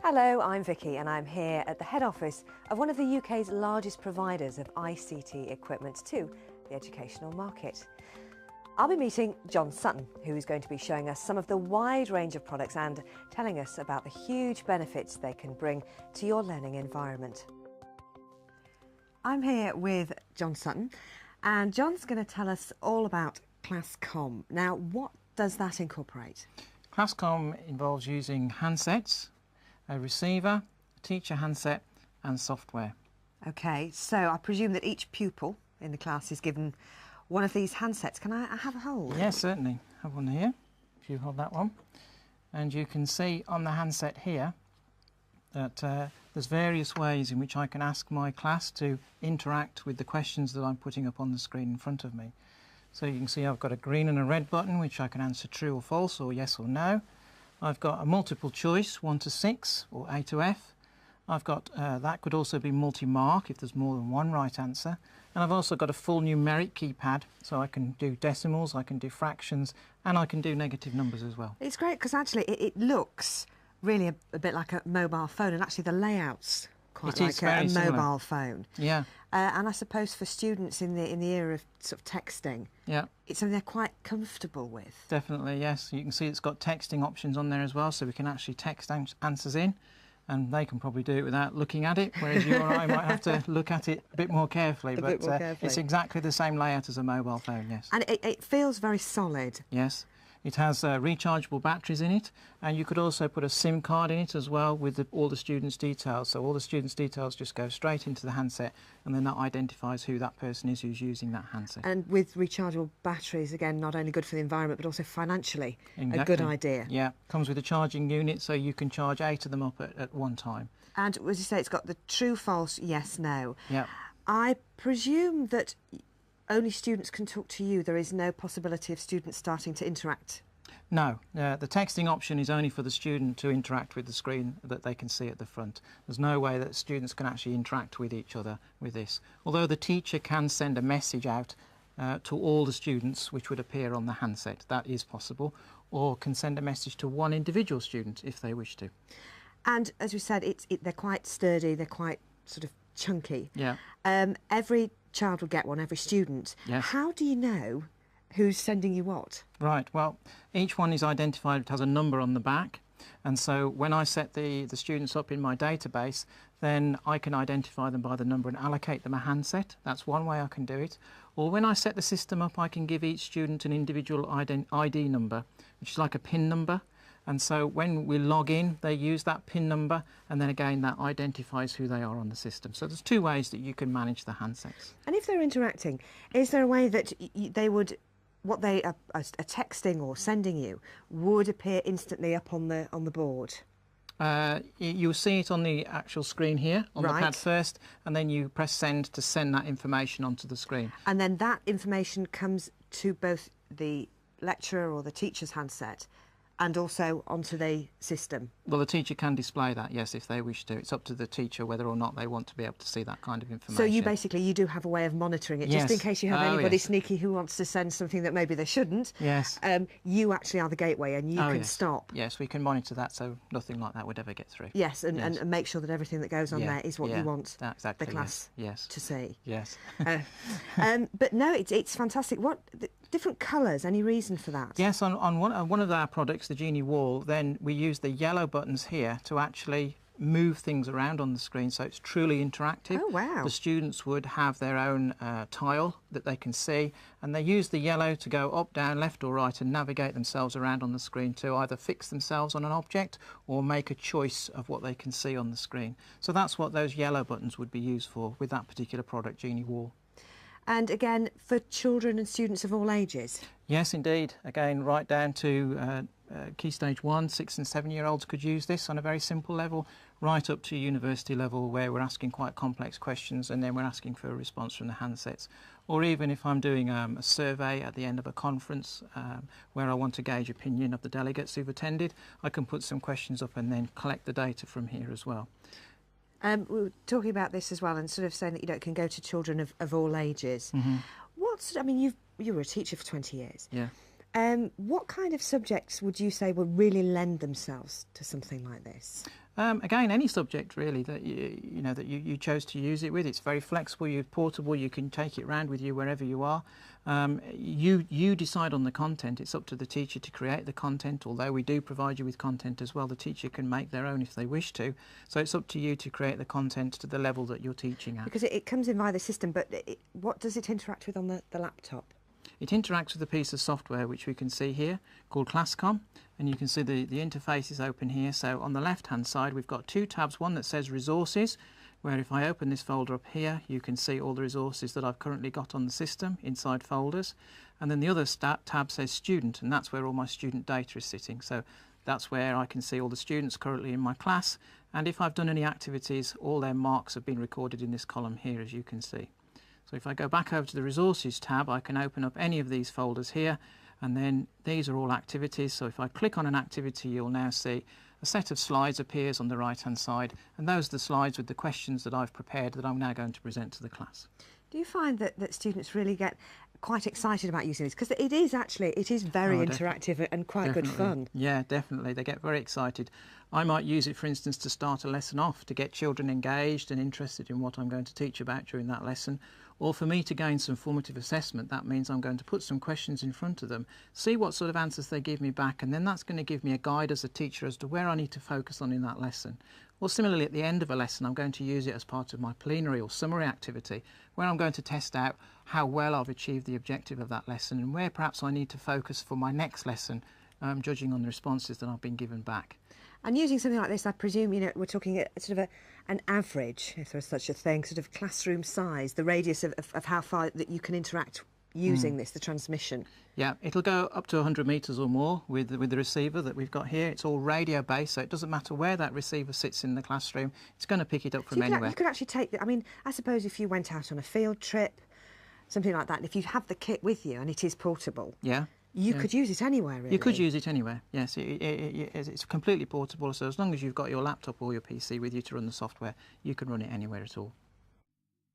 Hello, I'm Vicky and I'm here at the head office of one of the UK's largest providers of ICT equipment to the educational market. I'll be meeting John Sutton, who is going to be showing us some of the wide range of products and telling us about the huge benefits they can bring to your learning environment. I'm here with John Sutton and John's going to tell us all about Comm. Now, what does that incorporate? Comm involves using handsets, a receiver, a teacher handset and software. OK, so I presume that each pupil in the class is given one of these handsets. Can I have a hold? Yes, certainly. I have one here, if you hold that one. And you can see on the handset here that there's various ways in which I can ask my class to interact with the questions that I'm putting up on the screen in front of me. So you can see I've got a green and a red button which I can answer true or false or yes or no. I've got a multiple choice, 1 to 6 or A to F. I've got, that could also be multi-mark if there's more than one right answer. And I've also got a full numeric keypad, so I can do decimals, I can do fractions, and I can do negative numbers as well. It's great because actually it looks really a bit like a mobile phone, and actually the layout's quite like a mobile phone. Yeah. And I suppose for students in the era of sort of texting, yeah, it's something they're quite comfortable with. Definitely, yes. You can see it's got texting options on there as well, so we can actually text answers in, and they can probably do it without looking at it, whereas you or I might have to look at it a bit more carefully. But it's exactly the same layout as a mobile phone, yes. And it feels very solid. Yes. It has rechargeable batteries in it, and you could also put a SIM card in it as well with all the students' details. So all the students' details just go straight into the handset, and then that identifies who that person is who's using that handset. And with rechargeable batteries, again, not only good for the environment, but also financially Exactly. A good idea. Yeah, comes with a charging unit, so you can charge 8 of them up at one time. And as you say, it's got the true, false, yes, no. Yeah. I presume that only students can talk to you. There is no possibility of students starting to interact. No, the texting option is only for the student to interact with the screen that they can see at the front. There's no way that students can actually interact with each other with this. Although the teacher can send a message out to all the students which would appear on the handset. That is possible. Or can send a message to one individual student if they wish to. And as we said, they're quite sturdy, they're quite sort of chunky. Yeah. Every child will get one, every student. Yes. How do you know who's sending you what? Right, well, each one is identified, it has a number on the back, and so when I set the students up in my database, then I can identify them by the number and allocate them a handset. That's one way I can do it. Or when I set the system up, I can give each student an individual ID number, which is like a PIN number. And so when we log in, they use that PIN number, and then again that identifies who they are on the system. So there's two ways that you can manage the handsets. And if they're interacting, is there a way that they would, what they are texting or sending you, would appear instantly up on the board? You'll see it on the actual screen here, on the pad first, and then you press send to send that information onto the screen. And then that information comes to both the lecturer or the teacher's handset and also onto the system? Well, the teacher can display that, yes, if they wish to. It's up to the teacher whether or not they want to be able to see that kind of information. So you do have a way of monitoring it, just in case you have anybody sneaky who wants to send something that maybe they shouldn't. Yes. You actually are the gateway and you can stop. Yes, we can monitor that so nothing like that would ever get through. Yes, and make sure that everything that goes on there is what you want the class to see. Yes. But no, it's fantastic. Different colours, any reason for that? Yes, on one of our products, the Genee wall, then we use the yellow buttons here to actually move things around on the screen, so it's truly interactive. Oh, wow. The students would have their own tile that they can see, and they use the yellow to go up, down, left or right and navigate themselves around on the screen to either fix themselves on an object or make a choice of what they can see on the screen. So that's what those yellow buttons would be used for with that particular product, Genee wall. And again, for children and students of all ages? Yes, indeed. Again, right down to Key Stage 1, 6 and 7-year-olds could use this on a very simple level, right up to university level where we're asking quite complex questions and then we're asking for a response from the handsets. Or even if I'm doing a survey at the end of a conference where I want to gauge opinion of the delegates who've attended, I can put some questions up and then collect the data from here as well. We were talking about this as well and sort of saying that it can go to children of all ages. Mm-hmm. You were a teacher for 20 years. Yeah. What kind of subjects would you say will really lend themselves to something like this? Again, any subject really that you chose to use it with. It's very flexible, you're portable, you can take it around with you wherever you are. You decide on the content. It's up to the teacher to create the content, although we do provide you with content as well. The teacher can make their own if they wish to. So it's up to you to create the content to the level that you're teaching at. Because it comes in via the system, but what does it interact with on the laptop? It interacts with a piece of software which we can see here called Comm, and you can see the interface is open here. So on the left hand side we've got two tabs, one that says resources, where if I open this folder up here you can see all the resources that I've currently got on the system inside folders, and then the other tab says student, and that's where all my student data is sitting. So that's where I can see all the students currently in my class, and if I've done any activities, all their marks have been recorded in this column here, as you can see. So if I go back over to the Resources tab, I can open up any of these folders here, and then these are all activities. So if I click on an activity, you'll now see a set of slides appears on the right-hand side, and those are the slides with the questions that I've prepared that I'm now going to present to the class. Do you find that students really get quite excited about using this? Because it is very interactive and quite good fun. Yeah, definitely. They get very excited. I might use it, for instance, to start a lesson off, to get children engaged and interested in what I'm going to teach about during that lesson. Or for me to gain some formative assessment, that means I'm going to put some questions in front of them, see what sort of answers they give me back, and then that's going to give me a guide as a teacher as to where I need to focus on in that lesson. Or similarly, at the end of a lesson, I'm going to use it as part of my plenary or summary activity, where I'm going to test out how well I've achieved the objective of that lesson and where perhaps I need to focus for my next lesson, judging on the responses that I've been given back. And using something like this, I presume, we're talking sort of an average, if there's such a thing, sort of classroom size, the radius of how far that you can interact using this, the transmission. Yeah, it'll go up to 100 metres or more with the receiver that we've got here. It's all radio based, so it doesn't matter where that receiver sits in the classroom, it's going to pick it up from anywhere. You could actually take it. I mean, I suppose if you went out on a field trip, something like that, if you have the kit with you and it is portable, you could use it anywhere, really. You could use it anywhere, yes. It's completely portable, so as long as you've got your laptop or your PC with you to run the software, you can run it anywhere at all.